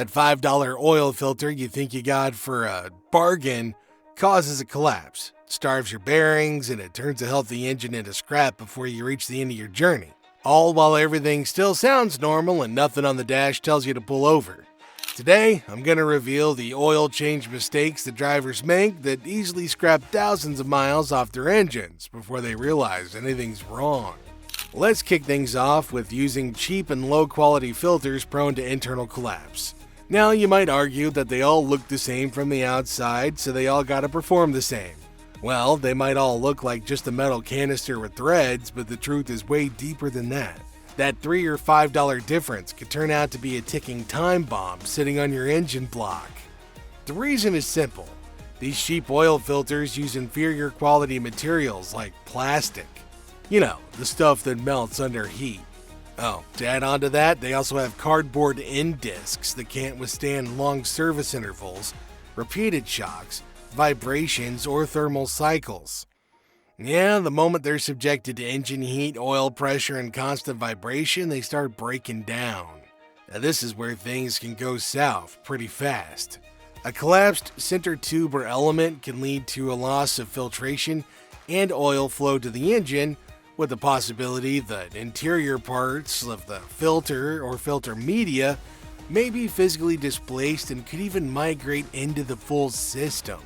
That $5 oil filter you think you got for a bargain causes a collapse, starves your bearings, and it turns a healthy engine into scrap before you reach the end of your journey. All while everything still sounds normal and nothing on the dash tells you to pull over. Today, I'm going to reveal the oil change mistakes that drivers make that easily scrap thousands of miles off their engines before they realize anything's wrong. Let's kick things off with using cheap and low-quality filters prone to internal collapse. Now, you might argue that they all look the same from the outside, so they all gotta perform the same. Well, they might all look like just a metal canister with threads, but the truth is way deeper than that. That $3 or $5 difference could turn out to be a ticking time bomb sitting on your engine block. The reason is simple. These cheap oil filters use inferior quality materials like plastic. You know, the stuff that melts under heat. Oh, to add on to that, they also have cardboard end discs that can't withstand long service intervals, repeated shocks, vibrations, or thermal cycles. Yeah, the moment they're subjected to engine heat, oil pressure, and constant vibration, they start breaking down. Now, this is where things can go south pretty fast. A collapsed center tube or element can lead to a loss of filtration and oil flow to the engine, with the possibility that interior parts of the filter or filter media may be physically displaced and could even migrate into the full system.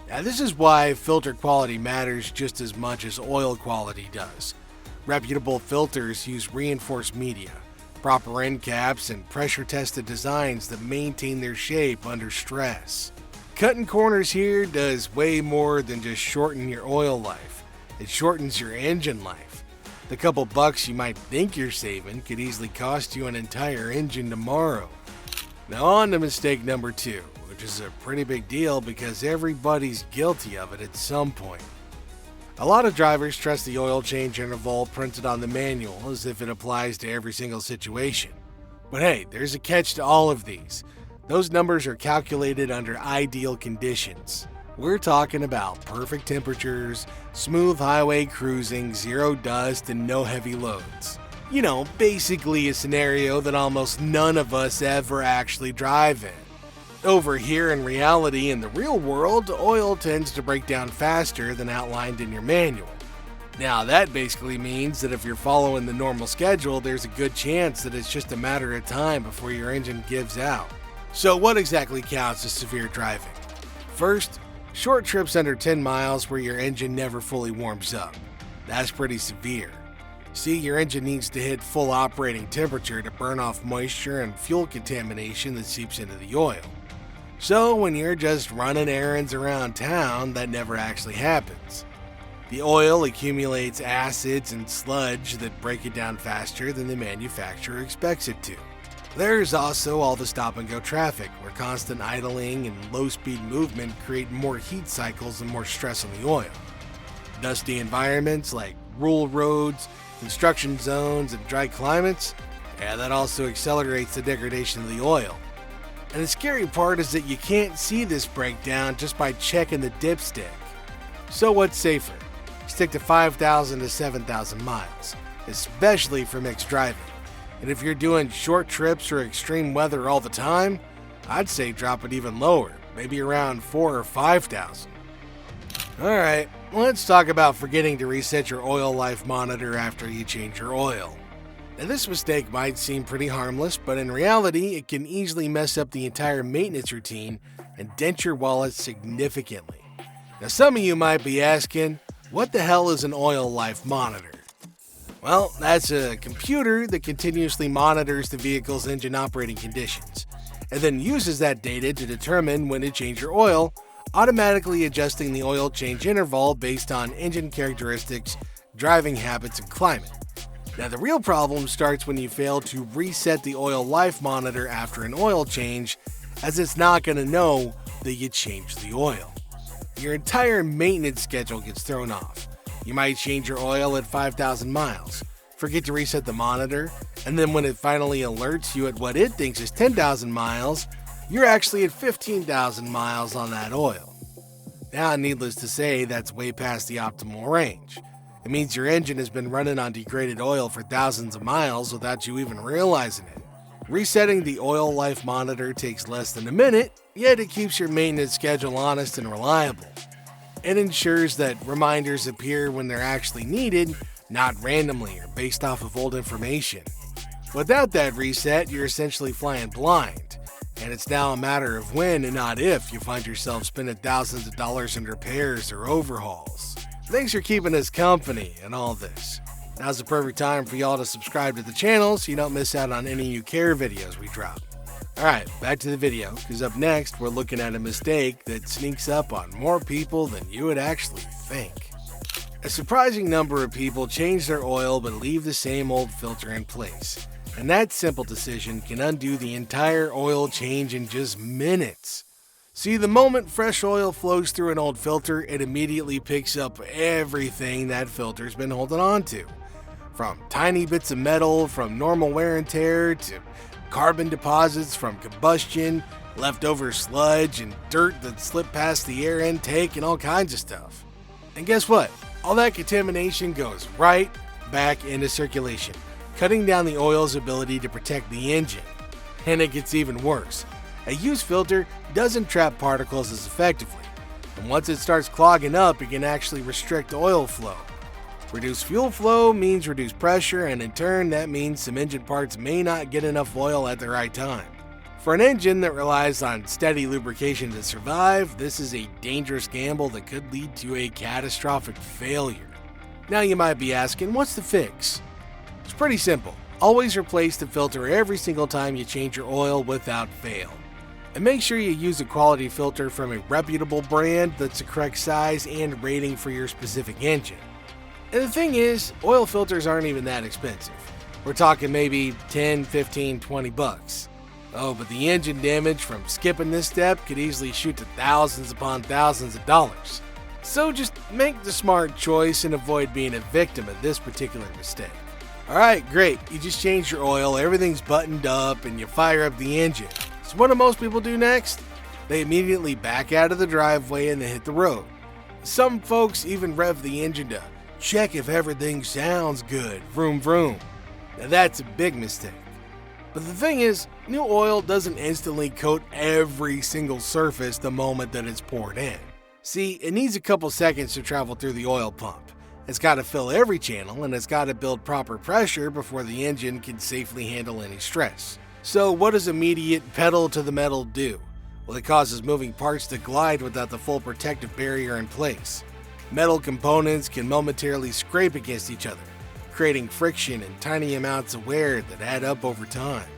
Now, this is why filter quality matters just as much as oil quality does. Reputable filters use reinforced media, proper end caps, and pressure-tested designs that maintain their shape under stress. Cutting corners here does way more than just shorten your oil life. It shortens your engine life. The couple bucks you might think you're saving could easily cost you an entire engine tomorrow. Now on to mistake number 2, which is a pretty big deal because everybody's guilty of it at some point. A lot of drivers trust the oil change interval printed on the manual as if it applies to every single situation. But hey, there's a catch to all of these. Those numbers are calculated under ideal conditions. We're talking about perfect temperatures, smooth highway cruising, zero dust, and no heavy loads. You know, basically a scenario that almost none of us ever actually drive in. Over here in reality, in the real world, oil tends to break down faster than outlined in your manual. Now, that basically means that if you're following the normal schedule, there's a good chance that it's just a matter of time before your engine gives out. So what exactly counts as severe driving? First, short trips under 10 miles where your engine never fully warms up. That's pretty severe. See, your engine needs to hit full operating temperature to burn off moisture and fuel contamination that seeps into the oil. So when you're just running errands around town, that never actually happens. The oil accumulates acids and sludge that break it down faster than the manufacturer expects it to. There's also all the stop-and-go traffic, where constant idling and low-speed movement create more heat cycles and more stress on the oil. Dusty environments like rural roads, construction zones, and dry climates, that also accelerates the degradation of the oil. And the scary part is that you can't see this breakdown just by checking the dipstick. So what's safer? Stick to 5,000 to 7,000 miles, especially for mixed driving. And if you're doing short trips or extreme weather all the time, I'd say drop it even lower, maybe around 4,000 or 5,000. Alright, let's talk about forgetting to reset your oil life monitor after you change your oil. Now, this mistake might seem pretty harmless, but in reality, it can easily mess up the entire maintenance routine and dent your wallet significantly. Now, some of you might be asking, what the hell is an oil life monitor? Well, that's a computer that continuously monitors the vehicle's engine operating conditions, and then uses that data to determine when to change your oil, automatically adjusting the oil change interval based on engine characteristics, driving habits, and climate. Now, the real problem starts when you fail to reset the oil life monitor after an oil change, as it's not going to know that you changed the oil. Your entire maintenance schedule gets thrown off. You might change your oil at 5,000 miles, forget to reset the monitor, and then when it finally alerts you at what it thinks is 10,000 miles, you're actually at 15,000 miles on that oil. Now, needless to say, that's way past the optimal range. It means your engine has been running on degraded oil for thousands of miles without you even realizing it. Resetting the oil life monitor takes less than a minute, yet it keeps your maintenance schedule honest and reliable. It ensures that reminders appear when they're actually needed, not randomly or based off of old information. Without that reset, you're essentially flying blind, and it's now a matter of when and not if you find yourself spending thousands of dollars in repairs or overhauls. Thanks for keeping us company and all this. Now's the perfect time for y'all to subscribe to the channel so you don't miss out on any new care videos we drop. Alright, back to the video, because up next we're looking at a mistake that sneaks up on more people than you would actually think. A surprising number of people change their oil but leave the same old filter in place, and that simple decision can undo the entire oil change in just minutes. See, the moment fresh oil flows through an old filter, it immediately picks up everything that filter's been holding on to. From tiny bits of metal from normal wear and tear to carbon deposits from combustion, leftover sludge, and dirt that slipped past the air intake and all kinds of stuff. And guess what? All that contamination goes right back into circulation, cutting down the oil's ability to protect the engine. And it gets even worse. A used filter doesn't trap particles as effectively, and once it starts clogging up, it can actually restrict oil flow. Reduced fuel flow means reduced pressure, and in turn that means some engine parts may not get enough oil at the right time. For an engine that relies on steady lubrication to survive, this is a dangerous gamble that could lead to a catastrophic failure. Now you might be asking, what's the fix? It's pretty simple. Always replace the filter every single time you change your oil without fail. And make sure you use a quality filter from a reputable brand that's the correct size and rating for your specific engine. And the thing is, oil filters aren't even that expensive. We're talking maybe 10, 15, 20 bucks. Oh, but the engine damage from skipping this step could easily shoot to thousands upon thousands of dollars. So just make the smart choice and avoid being a victim of this particular mistake. Alright, great. You just changed your oil, everything's buttoned up, and you fire up the engine. So what do most people do next? They immediately back out of the driveway and they hit the road. Some folks even rev the engine to check if everything sounds good, vroom vroom. Now that's a big mistake. But the thing is, new oil doesn't instantly coat every single surface the moment that it's poured in. See, it needs a couple seconds to travel through the oil pump. It's got to fill every channel, and it's got to build proper pressure before the engine can safely handle any stress. So what does immediate pedal to the metal do? Well, it causes moving parts to glide without the full protective barrier in place. Metal components can momentarily scrape against each other, creating friction and tiny amounts of wear that add up over time.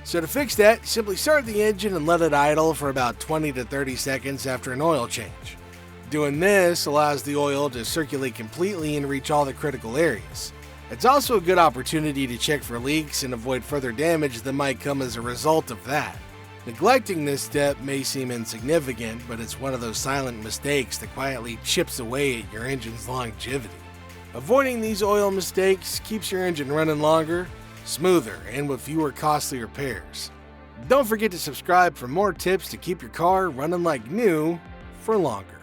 So to fix that, simply start the engine and let it idle for about 20 to 30 seconds after an oil change. Doing this allows the oil to circulate completely and reach all the critical areas. It's also a good opportunity to check for leaks and avoid further damage that might come as a result of that. Neglecting this step may seem insignificant, but it's one of those silent mistakes that quietly chips away at your engine's longevity. Avoiding these oil mistakes keeps your engine running longer, smoother, and with fewer costly repairs. Don't forget to subscribe for more tips to keep your car running like new for longer.